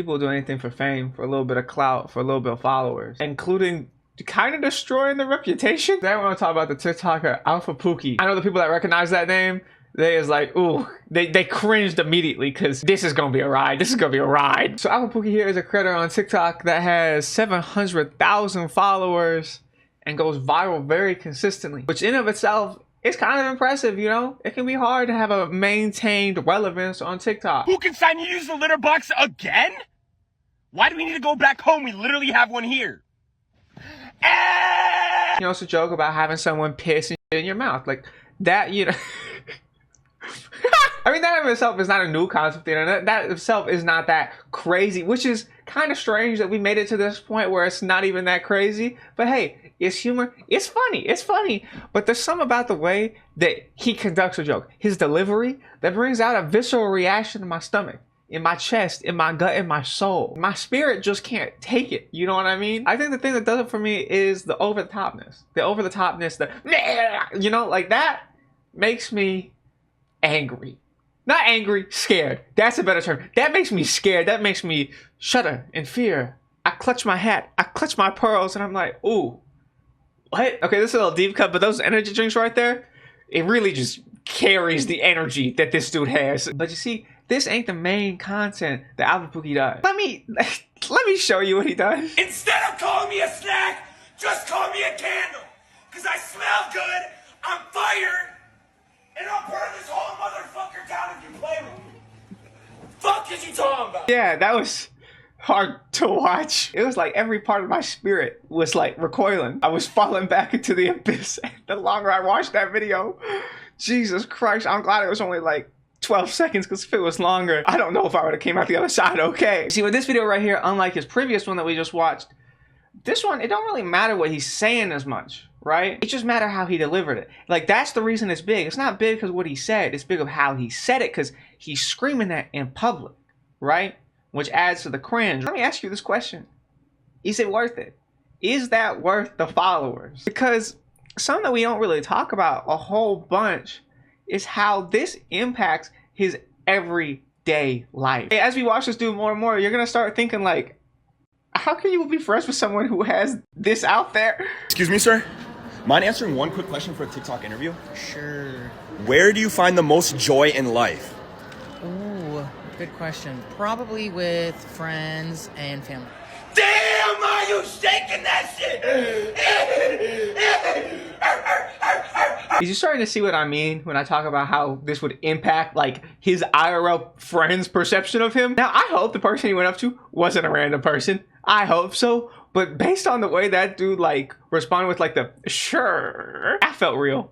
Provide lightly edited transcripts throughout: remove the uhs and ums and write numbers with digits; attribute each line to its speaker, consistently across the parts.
Speaker 1: people do anything for fame, for a little bit of clout, for a little bit of followers, including kind of destroying their reputation. Then I want to talk about the TikToker Alpha Pookie. I know the people that recognize that name, they is like, ooh, they cringed immediately because this is gonna be a ride. This is gonna be a ride. So Alpha Pookie here is a creator on TikTok that has 700,000 followers and goes viral very consistently, which in of itself is kind of impressive, you know? It can be hard to have a maintained relevance on TikTok.
Speaker 2: Who can sign you use the litter box again? Why do we need to go back home? We literally have one here.
Speaker 1: You know, it's a joke about having someone piss and shit in your mouth. Like, that, you know... I mean, that in itself is not a new concept, you know? That itself is not that crazy, which is kind of strange that we made it to this point where it's not even that crazy. But hey, it's humor. It's funny. But there's something about the way that he conducts a joke, his delivery, that brings out a visceral reaction in my stomach, in my chest, in my gut, in my soul. My spirit just can't take it. You know what I mean? I think the thing that does it for me is the over-the-topness. You know, like that makes me angry. Not angry, scared. That's a better term. That makes me scared. That makes me shudder in fear. I clutch my hat. I clutch my pearls and I'm like, ooh, what? Okay, this is a little deep cut, but those energy drinks right there, it really just carries the energy that this dude has. But you see, this ain't the main content that Alpha Pookie does. Let me show you what he does.
Speaker 2: Instead of calling me a snack, just call me a candle. Cause I smell good, I'm fired, and I'll burn this whole motherfucker down if you play with me. Fuck is you talking about?
Speaker 1: Yeah, that was hard to watch. It was like every part of my spirit was like recoiling. I was falling back into the abyss. The longer I watched that video, Jesus Christ, I'm glad it was only like 12 seconds, because if it was longer, I don't know if I would have came out the other side okay. See, with this video right here, unlike his previous one that we just watched, this one, it don't really matter what he's saying as much, right? It just matter how he delivered it. Like, that's the reason it's big. It's not big because what he said. It's big of how he said it, because he's screaming that in public, right? Which adds to the cringe. Let me ask you this question. Is it worth it? Is that worth the followers? Because something that we don't really talk about a whole bunch is how this impacts his everyday life. As we watch this dude more and more, you're gonna start thinking like, how can you be friends with someone who has this out there?
Speaker 2: Excuse me, sir. Mind answering one quick question for a TikTok interview?
Speaker 3: Sure.
Speaker 2: Where do you find the most joy in life?
Speaker 3: Ooh, good question. Probably with friends and family.
Speaker 2: Damn, are you shaking that shit?
Speaker 1: Is you starting to see what I mean when I talk about how this would impact like his IRL friends' perception of him? Now, I hope the person he went up to wasn't a random person. I hope so. But based on the way that dude like responded with like the sure, that felt real.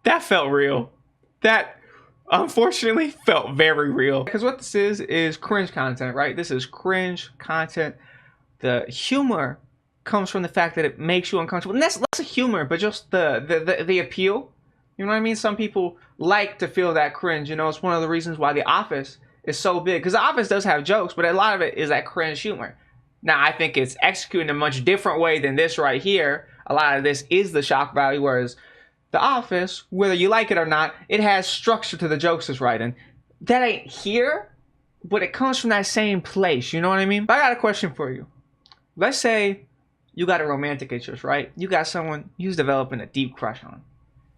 Speaker 1: That felt real. That unfortunately felt very real. Because what this is cringe content, right? This is cringe content. The humor comes from the fact that it makes you uncomfortable. And that's less a humor, but just the appeal. You know what I mean? Some people like to feel that cringe. You know, it's one of the reasons why The Office is so big. Because The Office does have jokes, but a lot of it is that cringe humor. Now, I think it's executed in a much different way than this right here. A lot of this is the shock value, whereas The Office, whether you like it or not, it has structure to the jokes it's writing. That ain't here, but it comes from that same place. You know what I mean? But I got a question for you. Let's say you got a romantic interest, right? You got someone you're developing a deep crush on.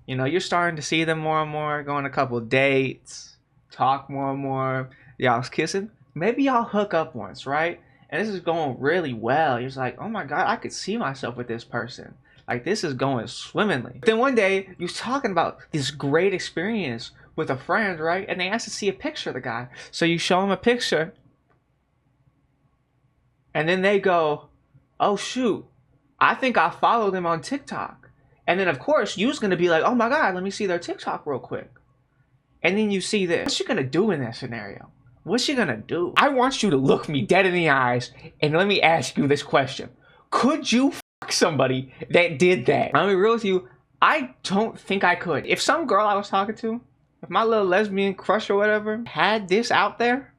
Speaker 1: You know, you're starting to see them more and more, go on a couple dates, talk more and more. Y'all's kissing. Maybe y'all hook up once, right? And this is going really well. You're just like, oh my God, I could see myself with this person. Like, this is going swimmingly. Then one day, you're talking about this great experience with a friend, right? And they ask to see a picture of the guy. So you show them a picture. And then they go, oh shoot, I think I followed them on TikTok. And then of course, you're going to be like, oh my God, let me see their TikTok real quick. And then you see this. What's she going to do in that scenario? What's she going to do? I want you to look me dead in the eyes and let me ask you this question. Could you fuck somebody that did that? I'll be real with you. I don't think I could. If some girl I was talking to, if my little lesbian crush or whatever had this out there,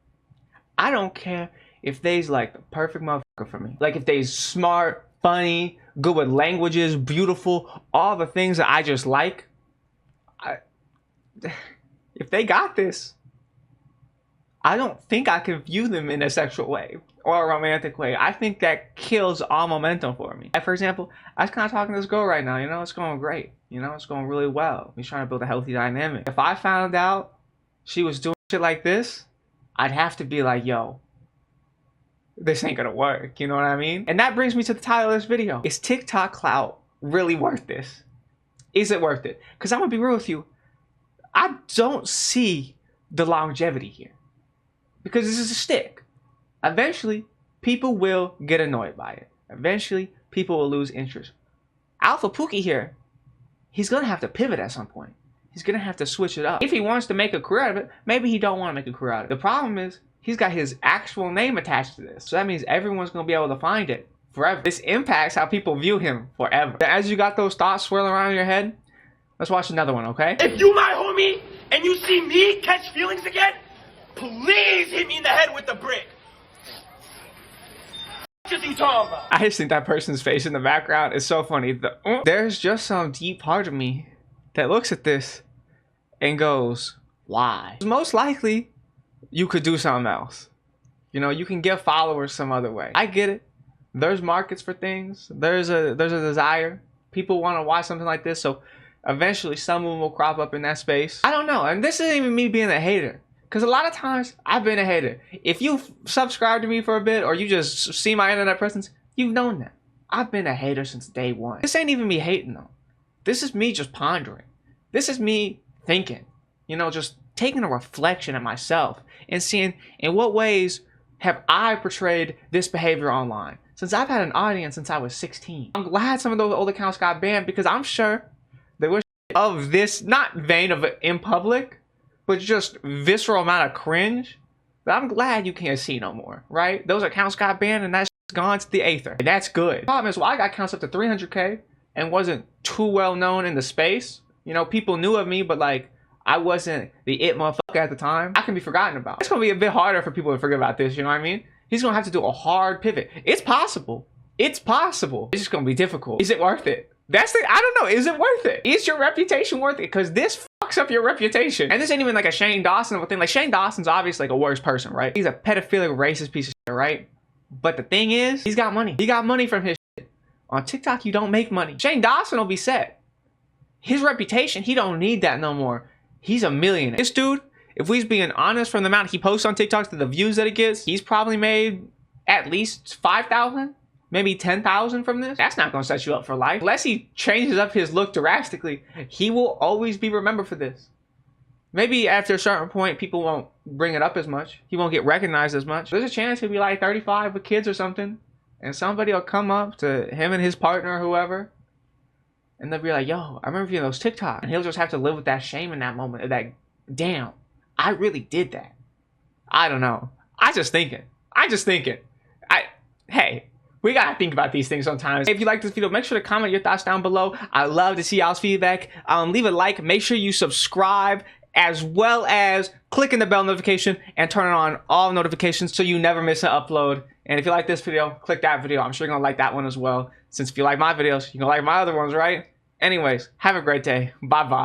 Speaker 1: I don't care if they's like the perfect motherfucker for me. Like if they's smart, funny, good with languages, beautiful, all the things that I just like. If they got this, I don't think I can view them in a sexual way. or a romantic way, I think that kills all momentum for me. Like, for example, I was kind of talking to this girl right now, you know, it's going great. You know, it's going really well. We're trying to build a healthy dynamic. If I found out she was doing shit like this, I'd have to be like, yo, this ain't gonna work, you know what I mean? And that brings me to the title of this video. Is TikTok clout really worth this? Is it worth it? Because I'm gonna be real with you, I don't see the longevity here. Because this is a stick. Eventually, people will get annoyed by it. Eventually, people will lose interest. Alpha Pookie here, he's gonna have to pivot at some point. He's gonna have to switch it up. If he wants to make a career out of it, maybe he don't want to make a career out of it. The problem is, he's got his actual name attached to this. So that means everyone's gonna be able to find it forever. This impacts how people view him forever. As you got those thoughts swirling around in your head, let's watch another one, okay?
Speaker 2: If you my homie and you see me catch feelings again, please hit me in the head with the brick. What is you talking about?
Speaker 1: I just think that person's face in the background is so funny. There's just some deep part of me that looks at this and goes, why? Most likely, you could do something else. You know, you can get followers some other way. I get it. There's markets for things. There's a desire. People want to watch something like this, so eventually someone will crop up in that space. I don't know, and this isn't even me being a hater. Because a lot of times, I've been a hater. If you've subscribed to me for a bit, or you just see my internet presence, you've known that. I've been a hater since day one. This ain't even me hating, though. This is me just pondering. This is me thinking. You know, just taking a reflection of myself and seeing in what ways have I portrayed this behavior online. Since I've had an audience since I was 16. I'm glad some of those old accounts got banned because I'm sure there was of this, not vein of it in public, but just visceral amount of cringe that I'm glad you can't see no more, right? Those accounts got banned and that's gone to the aether. And that's good. The problem is, well, I got accounts up to 300K and wasn't too well known in the space. You know, people knew of me, but like, I wasn't the it motherfucker at the time. I can be forgotten about. It's gonna be a bit harder for people to forget about this, you know what I mean? He's gonna have to do a hard pivot. It's possible. It's possible. It's just gonna be difficult. Is it worth it? That's the, I don't know, is it worth it? Is your reputation worth it? Because this fucks up your reputation. And this ain't even like a Shane Dawson thing. Like, Shane Dawson's obviously like a worse person, right? He's a pedophilic, racist piece of shit, right? But the thing is, he's got money. He got money from his shit. On TikTok, you don't make money. Shane Dawson will be set. His reputation, he don't need that no more. He's a millionaire. This dude, if we's being honest, from the amount he posts on TikTok to the views that he gets, he's probably made at least 5,000, maybe 10,000 from this. That's not gonna set you up for life. Unless he changes up his look drastically, he will always be remembered for this. Maybe after a certain point, people won't bring it up as much. He won't get recognized as much. There's a chance he'll be like 35 with kids or something, and somebody will come up to him and his partner or whoever, and they'll be like, yo, I remember viewing those TikTok. And he'll just have to live with that shame in that moment of that, damn, I really did that. I don't know. I just thinking. Hey, we gotta think about these things sometimes. If you like this video, make sure to comment your thoughts down below. I love to see y'all's feedback. Leave a like, make sure you subscribe, as well as clicking the bell notification and turn on all notifications so you never miss an upload. And if you like this video, click that video. I'm sure you're gonna like that one as well. Since if you like my videos, you're gonna like my other ones, right? Anyways, have a great day. Bye-bye.